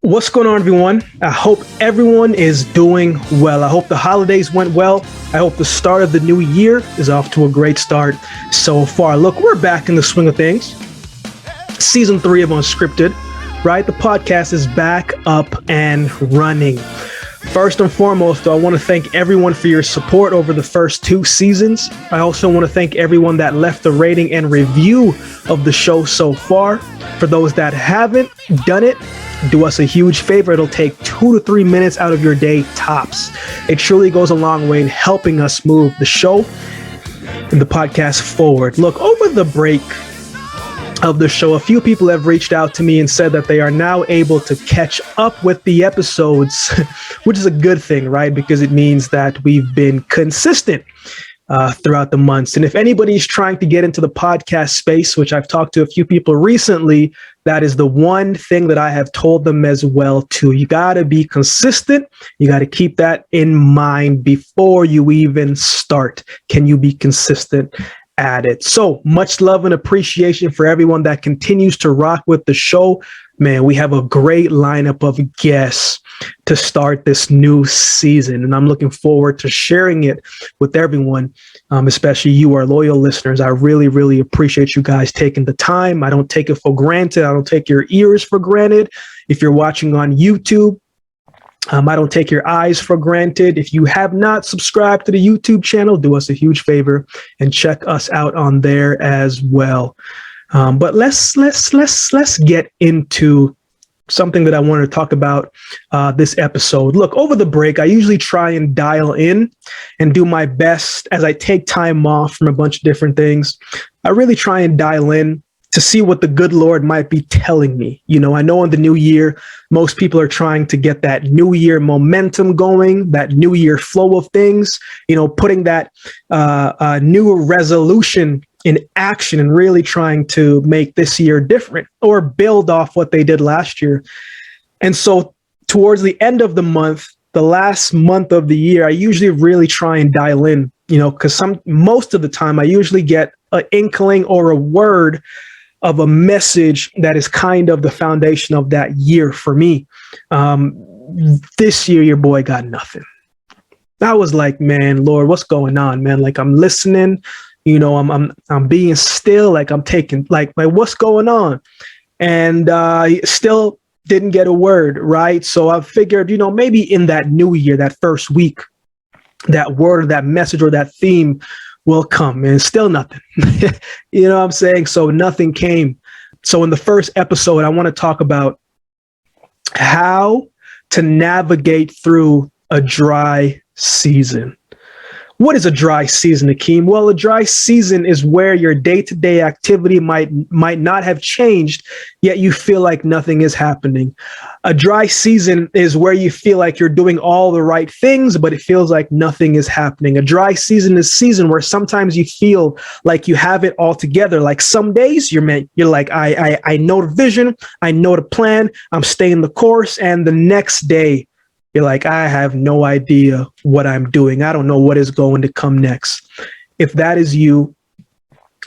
What's going on, everyone? I hope everyone is doing well. I hope the holidays went well. I hope the start of the new year is off to a great start so far. Look, we're back in the swing of things. Season 3 of Unscripted, right? The podcast is back up and running. First and foremost, though, I want to thank everyone for your support over the first 2 seasons. I also want to thank everyone that left a rating and review of the show so far. For those that haven't done it, do us a huge favor. It'll take 2 to 3 minutes out of your day tops. It truly goes a long way in helping us move the show and the podcast forward. Look, over the break of the show, a few people have reached out to me and said that they are now able to catch up with the episodes, which is a good thing, right? Because it means that we've been consistent throughout the months. And if anybody's trying to get into the podcast space, which I've talked to a few people recently, that is the one thing that I have told them as well too. You got to be consistent. You got to keep that in mind before you even start. Can you be consistent at it? So much love and appreciation for everyone that continues to rock with the show. Man, we have a great lineup of guests to start this new season, and I'm looking forward to sharing it with everyone, especially you, our loyal listeners. I really, really appreciate you guys taking the time. I don't take it for granted. I don't take your ears for granted. If you're watching on YouTube, I don't take your eyes for granted. If you have not subscribed to the YouTube channel, do us a huge favor and check us out on there as well. But let's get into something that I wanted to talk about this episode. Look, over the break, I usually try and dial in and do my best as I take time off from a bunch of different things. I really try and dial in to see what the good Lord might be telling me. You know, I know in the new year, most people are trying to get that new year momentum going, that new year flow of things, you know, putting that new resolution in action and really trying to make this year different or build off what they did last year. And so towards the end of the month, the last month of the year, I usually really try and dial in, you know, because most of the time I usually get an inkling or a word of a message that is kind of the foundation of that year for me. This year, your boy got nothing. I was like, man, Lord, what's going on, man? Like, I'm listening, you know, I'm being still, like I'm taking, like what's going on? And still didn't get a word, right? So I figured, you know, maybe in that new year, that first week, that word or that message or that theme will come, and still nothing. You know what I'm saying? So nothing came. So in the first episode, I want to talk about how to navigate through a dry season. What is a dry season, Akeem? Well, a dry season is where your day-to-day activity might not have changed, yet you feel like nothing is happening. A dry season is where you feel like you're doing all the right things, but it feels like nothing is happening. A dry season is a season where sometimes you feel like you have it all together. Like some days you're like, I know the vision, I know the plan, I'm staying the course, and the next day, you're like, I have no idea what I'm doing. I don't know what is going to come next. If that is you,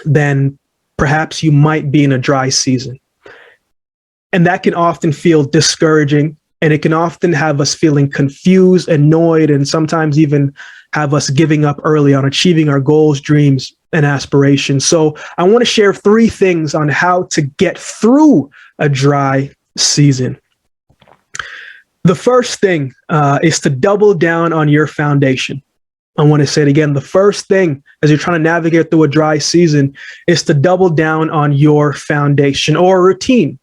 then perhaps you might be in a dry season. And that can often feel discouraging, and it can often have us feeling confused, annoyed, and sometimes even have us giving up early on achieving our goals, dreams, and aspirations. So I want to share 3 things on how to get through a dry season. The first thing is to double down on your foundation. I want to say it again. The first thing as you're trying to navigate through a dry season is to double down on your foundation or routine.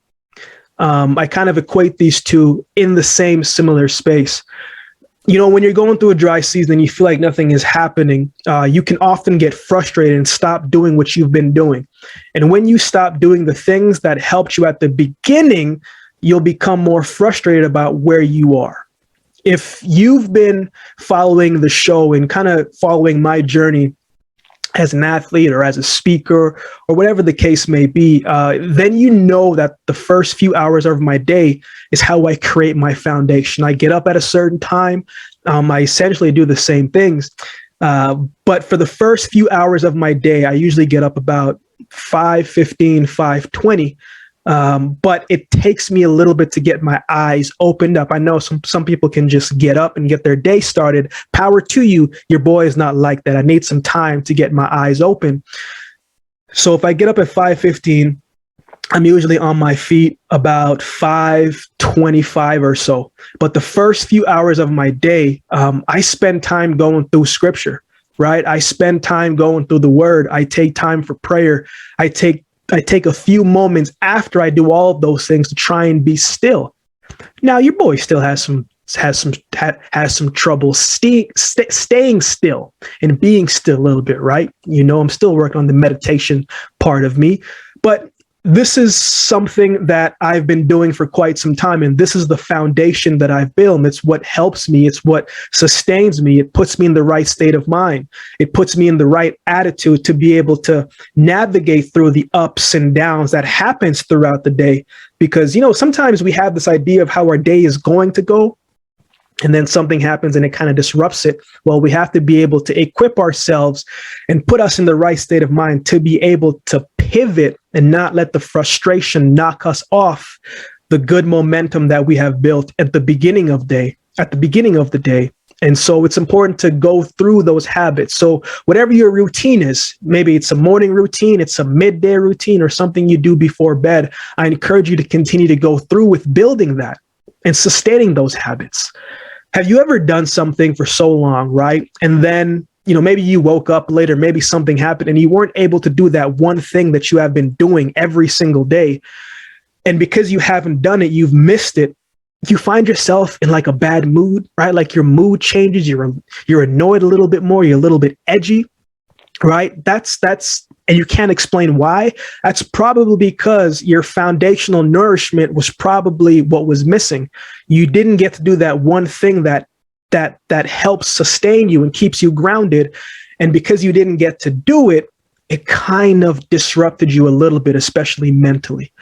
I kind of equate these two in the same similar space. You know, when you're going through a dry season and you feel like nothing is happening, you can often get frustrated and stop doing what you've been doing. And when you stop doing the things that helped you at the beginning, you'll become more frustrated about where you are. If you've been following the show and kind of following my journey as an athlete or as a speaker or whatever the case may be, then you know that the first few hours of my day is how I create my foundation. I get up at a certain time. I essentially do the same things. But for the first few hours of my day, I usually get up about 5:15, 5:20. But it takes me a little bit to get my eyes opened up. I know some people can just get up and get their day started. Power to you. Your boy is not like that. I need some time to get my eyes open. So if I get up at 5:15, I'm usually on my feet about 5:25 or so. But the first few hours of my day, I spend time going through scripture, right? I spend time going through the word. I take time for prayer. I take a few moments after I do all of those things to try and be still. Now, your boy still has some trouble staying still and being still a little bit, right? I'm still working on the meditation part of me, but this is something that I've been doing for quite some time, and this is the foundation that I've built. And it's what helps me. It's what sustains me. It puts me in the right state of mind. It puts me in the right attitude to be able to navigate through the ups and downs that happens throughout the day. Because, sometimes we have this idea of how our day is going to go, and then something happens and it kind of disrupts it. Well, we have to be able to equip ourselves and put us in the right state of mind to be able to pivot and not let the frustration knock us off the good momentum that we have built at the beginning of the day. And so it's important to go through those habits. So whatever your routine is, maybe it's a morning routine, it's a midday routine, or something you do before bed, I encourage you to continue to go through with building that and sustaining those habits. Have you ever done something for so long, right? And then, maybe you woke up later, maybe something happened and you weren't able to do that one thing that you have been doing every single day. And because you haven't done it, you've missed it. You find yourself in like a bad mood, right? Like your mood changes. You're annoyed a little bit more. You're a little bit edgy, right? That's and you can't explain why. That's probably because your foundational nourishment was probably what was missing. You didn't get to do that one thing that helps sustain you and keeps you grounded. And because you didn't get to do it, it kind of disrupted you a little bit, especially mentally.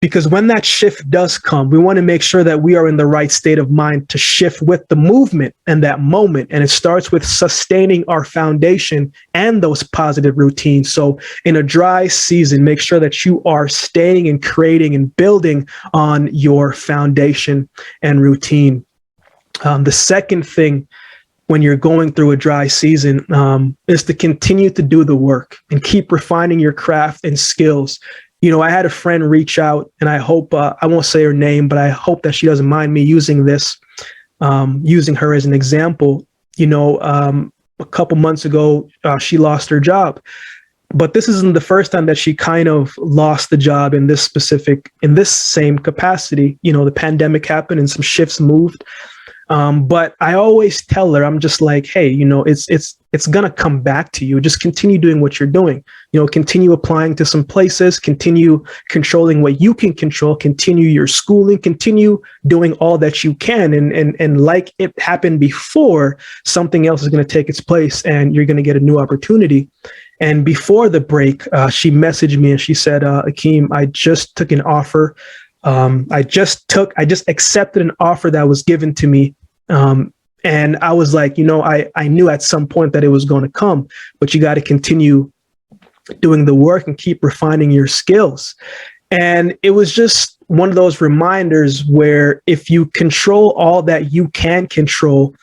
Because when that shift does come, we want to make sure that we are in the right state of mind to shift with the movement and that moment. And it starts with sustaining our foundation and those positive routines. So in a dry season, make sure that you are staying and creating and building on your foundation and routine. The second thing when you're going through a dry season is to continue to do the work and keep refining your craft and skills. I had a friend reach out, and I hope, I won't say her name, but I hope that she doesn't mind me using her as an example. A couple months ago, she lost her job, but this isn't the first time that she kind of lost the job in this same capacity. The pandemic happened and some shifts moved. But I always tell her, I'm just like, hey, it's going to come back to you. Just continue doing what you're doing, continue applying to some places, continue controlling what you can control, continue your schooling, continue doing all that you can. And like it happened before, something else is going to take its place and you're going to get a new opportunity. And before the break, she messaged me and she said, Akeem, I just took an offer. I just accepted an offer that was given to me. And I was like, I knew at some point that it was going to come, but you got to continue doing the work and keep refining your skills. And it was just one of those reminders where if you control all that you can control,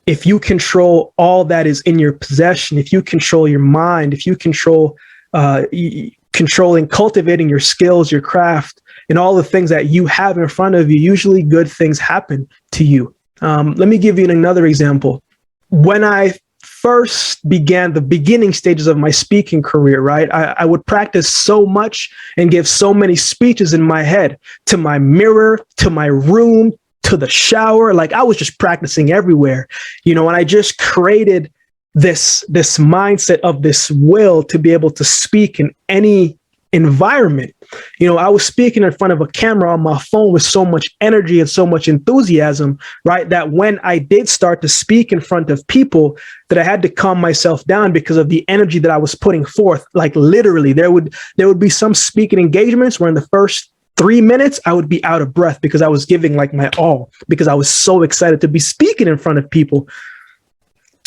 if you control all that is in your possession, if you control your mind, if you control, cultivating your skills, your craft, and all the things that you have in front of you, usually good things happen to you. Let me give you another example. When I first began the beginning stages of my speaking career, right, I would practice so much and give so many speeches in my head, to my mirror, to my room, to the shower. Like I was just practicing everywhere, and I just created this mindset of this will to be able to speak in any environment. I was speaking in front of a camera on my phone with so much energy and so much enthusiasm, right, that when I did start to speak in front of people, that I had to calm myself down because of the energy that I was putting forth. Like literally, there would be some speaking engagements where in the first 3 minutes I would be out of breath because I was giving like my all, because I was so excited to be speaking in front of people.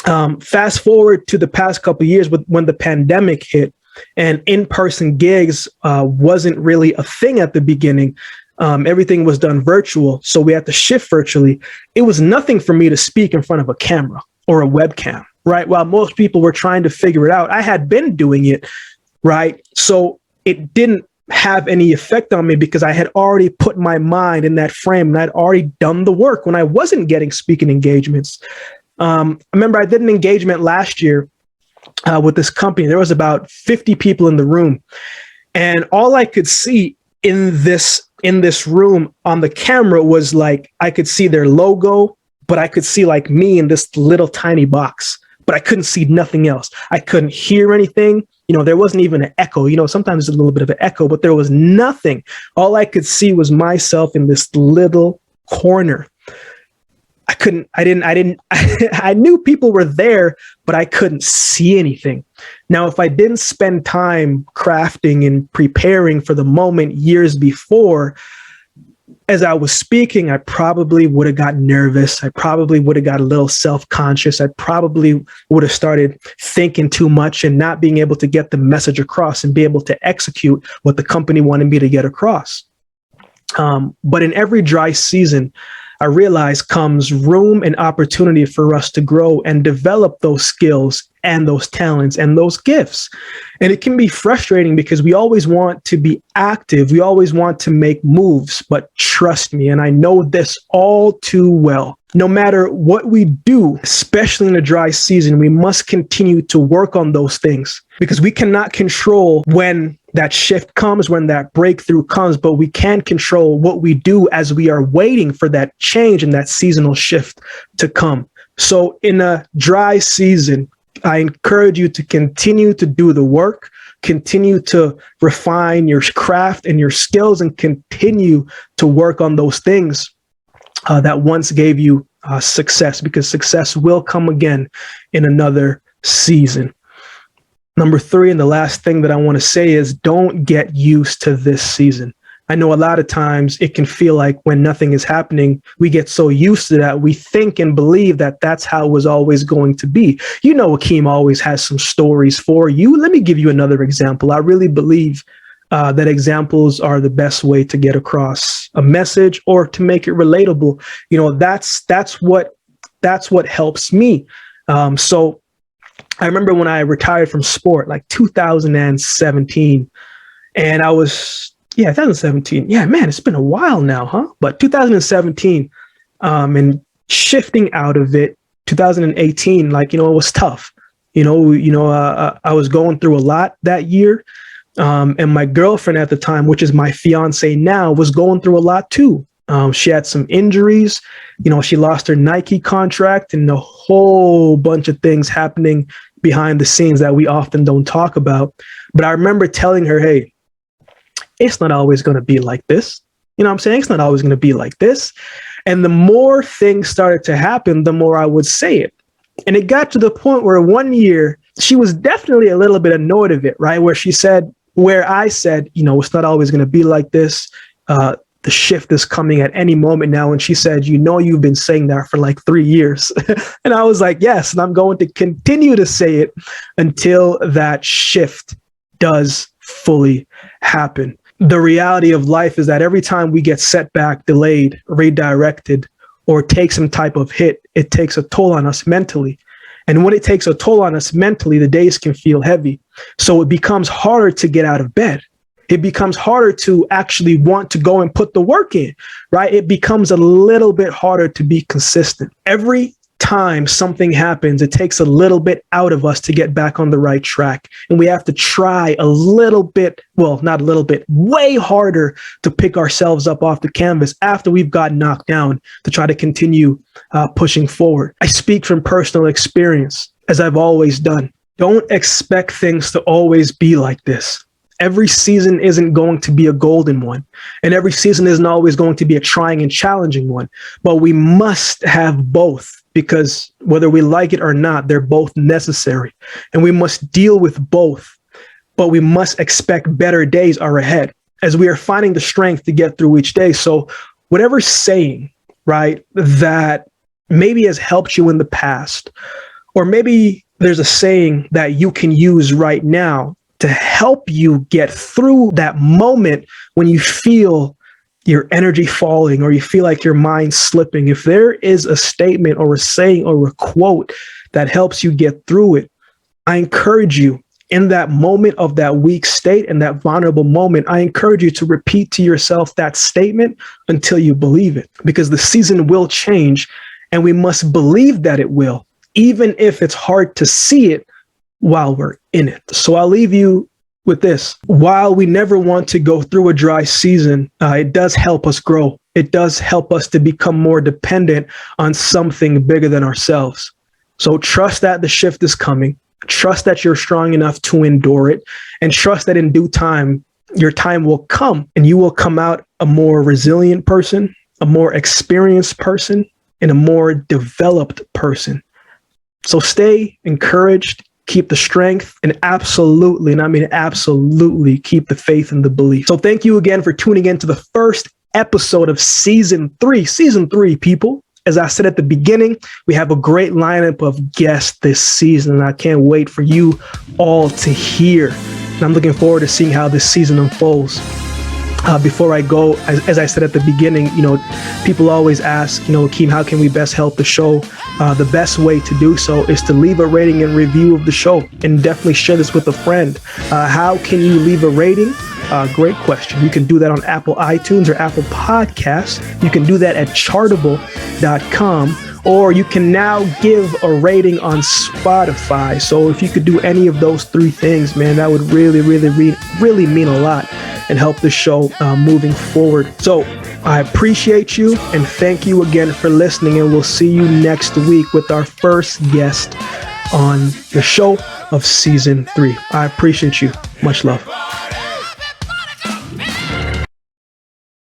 Fast forward to the past couple of years when the pandemic hit. and in-person gigs wasn't really a thing at the beginning. Everything was done virtual, so we had to shift virtually. It was nothing for me to speak in front of a camera or a webcam, right? While most people were trying to figure it out, I had been doing it, right? So it didn't have any effect on me because I had already put my mind in that frame and I'd already done the work when I wasn't getting speaking engagements. I remember I did an engagement last year with this company. There was about 50 people in the room, and all I could see in this room on the camera was like, I could see their logo, but I could see like me in this little tiny box, but I couldn't see nothing else. I couldn't hear anything. There wasn't even an echo. Sometimes there's a little bit of an echo, but there was nothing. All I could see was myself in this little corner. I knew people were there, but I couldn't see anything. Now, if I didn't spend time crafting and preparing for the moment years before, as I was speaking, I probably would have got nervous. I probably would have got a little self-conscious. I probably would have started thinking too much and not being able to get the message across and be able to execute what the company wanted me to get across. But in every dry season, I realize comes room and opportunity for us to grow and develop those skills and those talents and those gifts. And it can be frustrating because we always want to be active. We always want to make moves, but trust me, and I know this all too well. No matter what we do, especially in a dry season, we must continue to work on those things because we cannot control when that shift comes, when that breakthrough comes, but we can control what we do as we are waiting for that change and that seasonal shift to come. So in a dry season, I encourage you to continue to do the work, continue to refine your craft and your skills, and continue to work on those things that once gave you success, because success will come again in another season. Number 3, and the last thing that I want to say is don't get used to this season. I know a lot of times it can feel like when nothing is happening, we get so used to that, we think and believe that that's how it was always going to be. Akeem always has some stories for you. Let me give you another example. I really believe that examples are the best way to get across a message or to make it relatable. That's what helps me. So I remember when I retired from sport, like 2017, and 2017. Yeah, man, it's been a while now, huh? But 2017, and shifting out of it, 2018, it was tough. I was going through a lot that year. And my girlfriend at the time, which is my fiance now, was going through a lot too. She had some injuries. She lost her Nike contract and a whole bunch of things happening behind the scenes that we often don't talk about. But I remember telling her, hey, it's not always going to be like this. I'm saying? It's not always going to be like this. And the more things started to happen, the more I would say it. And it got to the point where one year she was definitely a little bit annoyed of it, right? Where I said, it's not always going to be like this. The shift is coming at any moment now. And she said, you've been saying that for like 3 years. And I was like, yes, and I'm going to continue to say it until that shift does fully happen. The reality of life is that every time we get set back, delayed, redirected, or take some type of hit, it takes a toll on us mentally. And when it takes a toll on us mentally, the days can feel heavy. So it becomes harder to get out of bed. It becomes harder to actually want to go and put the work in, right? It becomes a little bit harder to be consistent. Every time something happens, it takes a little bit out of us to get back on the right track. And we have to try a little bit, well, not a little bit, way harder to pick ourselves up off the canvas after we've got knocked down to try to continue pushing forward. I speak from personal experience, as I've always done. Don't expect things to always be like this. Every season isn't going to be a golden one, and every season isn't always going to be a trying and challenging one, but we must have both. Because whether we like it or not, they're both necessary. And we must deal with both. But we must expect better days are ahead as we are finding the strength to get through each day. So whatever saying, right, that maybe has helped you in the past, or maybe there's a saying that you can use right now to help you get through that moment when you feel your energy falling or you feel like your mind's slipping. If there is a statement or a saying or a quote that helps you get through it, I encourage you in that moment of that weak state and that vulnerable moment, I encourage you to repeat to yourself that statement until you believe it, because the season will change and we must believe that it will, even if it's hard to see it while we're in it. So I'll leave you with this. While we never want to go through a dry season, it does help us grow. It does help us to become more dependent on something bigger than ourselves. So trust that the shift is coming. Trust that you're strong enough to endure it, and trust that in due time, your time will come and you will come out a more resilient person, a more experienced person, and a more developed person. So stay encouraged, keep the strength, and absolutely, and I mean absolutely, keep the faith and the belief. So thank you again for tuning in to the first episode of season 3. Season 3, people. As I said at the beginning, we have a great lineup of guests this season, and I can't wait for you all to hear. And I'm looking forward to seeing how this season unfolds. Before I go, as I said at the beginning, people always ask, Akeem, how can we best help the show? The best way to do so is to leave a rating and review of the show, and definitely share this with a friend. How can you leave a rating? Great question. You can do that on Apple iTunes or Apple Podcasts. You can do that at chartable.com, or you can now give a rating on Spotify. So if you could do any of those 3 things, man, that would really mean a lot and help the show moving forward. So I appreciate you and thank you again for listening, and we'll see you next week with our first guest on the show of season 3. I appreciate you. Much love.